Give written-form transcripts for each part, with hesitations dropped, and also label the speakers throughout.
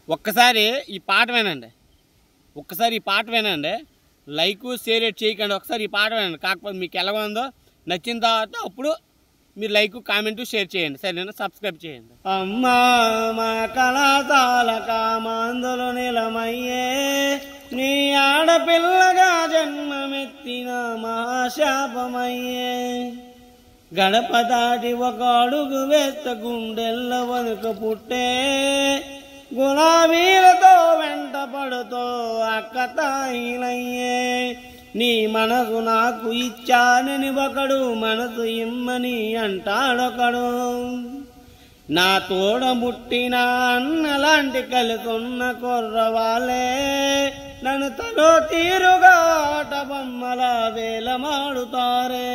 Speaker 1: ఒక్కసారి ఈ పాట వినండి, ఒక్కసారి ఈ పాట వినండి. లైక్ షేర్ చేయకండి, ఒకసారి ఈ పాట వినండి. కాకపోతే మీకు ఎలా ఉందో నచ్చిన తర్వాత అప్పుడు మీరు లైక్ కామెంట్ షేర్ చేయండి, సరేనా? సబ్స్క్రైబ్ చేయండి. అమ్మా మా కళాశాల కామాందులు నిలమయ్యే, నీ ఆడపిల్లగా జన్మమెత్తిన మహాశాపమయ్యే. గడప దాటి ఒక అడుగు వేస్త గుండెల్ల వనుక పుట్టే, గులాబీలతో వెంట పడుతో అక్క తాయిలయ్యే. నీ మనసు నాకు ఇచ్చానని ఒకడు, మనసు ఇమ్మని అంటాడొకడు. నా తోడ ముట్టిన అన్నలాంటి కలుసున్న కుర్రవాళ్ళే నన్ను తలో తీరుగా ఆట బొమ్మల వేలమాడుతారే.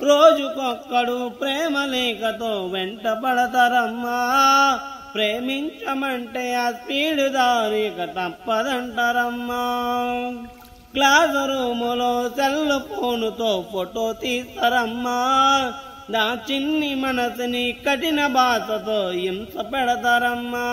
Speaker 1: రోజుకొక్కడు ప్రేమ లేఖతో వెంట పడతారమ్మా, ప్రేమించమంటే ఆ స్పీడ్ దారిక తప్పదంటారమ్మా. క్లాస్ రూములో సెల్ ఫోనుతో ఫోటో తీస్తారమ్మా, నా చిన్ని మనసుని కఠిన భాషతో హింస పెడతారమ్మా.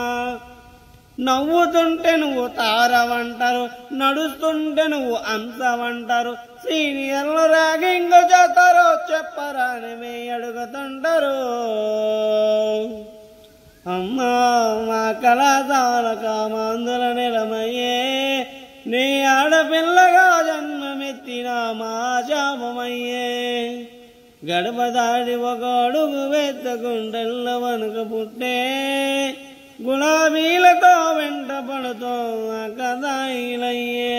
Speaker 1: నవ్వుతుంటే నువ్వు తారవంటారు, నడుస్తుంటే నువ్వు అంశవంటారు, సీనియర్లు ర్యాగింగ్ చేస్తారో చెప్పరా అని అడుగుతుంటారు. అమ్మా మా కళాశాల కామాందుల నిలమయ్యే, నీ ఆడపిల్లగా జన్మమెత్తిన మా శాపమయ్యే. గడప దాడి ఒక అడుగు వేస్త గుండెల్ల వనుక పుట్టే, గులాబీలతో వెంట పడుతూ కదాయిలయ్యే.